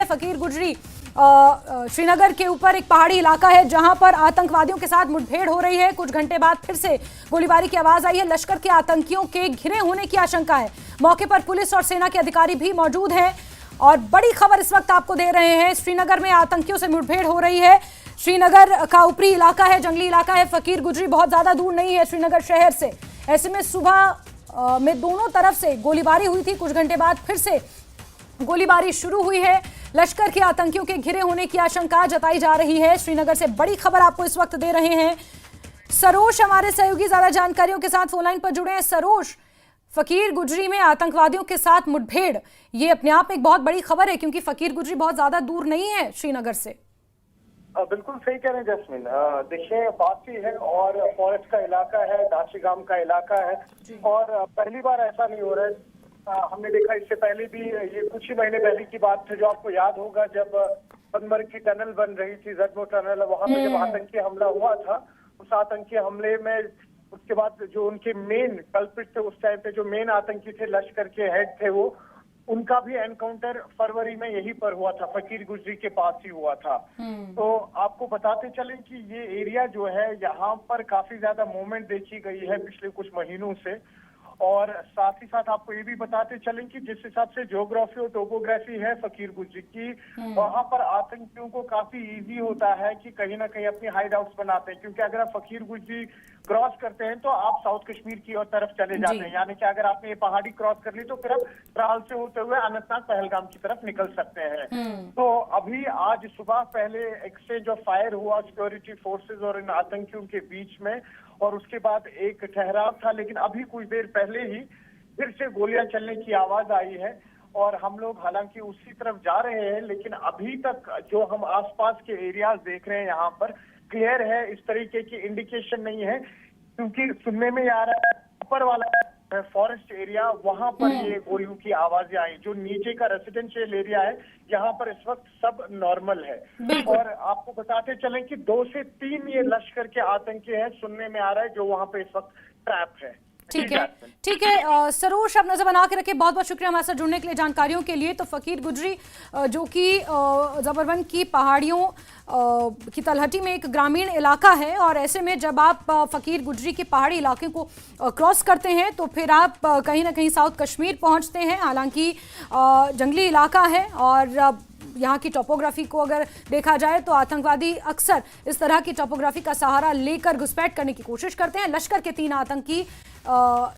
फकीर गुजरी श्रीनगर के ऊपर एक पहाड़ी इलाका है जहां पर आतंकवादियों के साथ मुठभेड़ हो रही है। कुछ घंटे बाद फिर से गोलीबारी की आवाज आई है। लश्कर के आतंकियों के घिरे होने की आशंका है। मौके पर पुलिस और सेना के अधिकारी भी मौजूद हैं और बड़ी खबर इस वक्त आपको दे रहे हैं। श्रीनगर में आतंकियों से मुठभेड़ हो रही है। श्रीनगर का ऊपरी इलाका है, जंगली इलाका है। फकीर गुजरी बहुत ज्यादा दूर नहीं है श्रीनगर शहर से। ऐसे में सुबह में दोनों तरफ से गोलीबारी हुई थी। कुछ घंटे बाद फिर से गोलीबारी शुरू हुई है। लश्कर के आतंकियों के घिरे होने की आशंका जताई जा रही है। श्रीनगर से बड़ी खबर आपको इस वक्त दे रहे हैं। सरोज हमारे सहयोगी ज्यादा जानकारियों के साथ फोनलाइन पर जुड़े हैं। सरोज, फकीर गुजरी में आतंकवादियों के साथ मुठभेड़, ये अपने आप में एक बहुत बड़ी खबर है क्योंकि फकीर गुजरी बहुत ज्यादा दूर नहीं है श्रीनगर से। बिल्कुल सही कह रहे हैं जैस्मिन। देखिए, पास ही है और फॉरेस्ट का इलाका है, दाशिगाम का इलाका है और पहली बार ऐसा नहीं हो रहा है। हमने देखा इससे पहले भी, ये कुछ ही महीने पहले की बात है जो आपको याद होगा, जब बनमर्ग की टनल बन रही थी, जदमो टनल, वहां पे जब आतंकी हमला हुआ था, उस आतंकी हमले में उसके बाद जो उनके मेन कल्प्रिट थे उस टाइम पे, जो मेन आतंकी थे, लश्कर के हेड थे, वो उनका भी एनकाउंटर फरवरी में यहीं पर हुआ था, फकीर गुजरी के पास ही हुआ था। तो आपको बताते चलें कि ये एरिया जो है, यहाँ पर काफी ज्यादा मूवमेंट देखी गई है पिछले कुछ महीनों से। और साथ ही साथ आपको ये भी बताते चलें कि जिस हिसाब से ज्योग्राफी और टोपोग्राफी है फकीर गुजरी की, वहां पर आतंकियों को काफी इजी होता है कि कहीं ना कहीं अपनी हाइड आउट्स बनाते हैं। क्योंकि अगर आप फकीर गुजरी क्रॉस करते हैं तो आप साउथ कश्मीर की तरफ चले जाते हैं, यानी कि अगर आपने ये पहाड़ी क्रॉस कर ली तो फिर आप त्राल से होते हुए अनंतनाग पहलगाम की तरफ निकल सकते हैं। तो अभी आज सुबह पहले एक्सचेंज ऑफ फायर हुआ सिक्योरिटी फोर्सेज और इन आतंकियों के बीच में, और उसके बाद एक ठहराव था। लेकिन अभी कुछ देर पहले ही फिर से गोलियां चलने की आवाज आई है और हम लोग हालांकि उसी तरफ जा रहे हैं, लेकिन अभी तक जो हम आसपास के एरियाज देख रहे हैं यहाँ पर क्लियर है, इस तरीके की इंडिकेशन नहीं है। क्योंकि सुनने में आ रहा है ऊपर वाला फॉरेस्ट एरिया, वहां पर ये गोलियों की आवाजें आई। जो नीचे का रेसिडेंशियल एरिया है, यहाँ पर इस वक्त सब नॉर्मल है। और आपको बताते चलें कि 2 से 3 ये लश्कर के आतंकी हैं, सुनने में आ रहा है, जो वहां पे इस वक्त ट्रैप है। ठीक है, ठीक है सरोज, आप नजर बना के रखे। बहुत बहुत शुक्रिया हमारे साथ जुड़ने के लिए, जानकारियों के लिए। तो फकीर गुजरी जो कि जबरवन की पहाड़ियों की तलहटी में एक ग्रामीण इलाका है, और ऐसे में जब आप फकीर गुजरी के पहाड़ी इलाके को क्रॉस करते हैं तो फिर आप कहीं ना कहीं साउथ कश्मीर पहुंचते हैं। हालांकि जंगली इलाका है और यहाँ की टोपोग्राफी को अगर देखा जाए तो आतंकवादी अक्सर इस तरह की टोपोग्राफी का सहारा लेकर घुसपैठ करने की कोशिश करते हैं। लश्कर के 3 आतंकी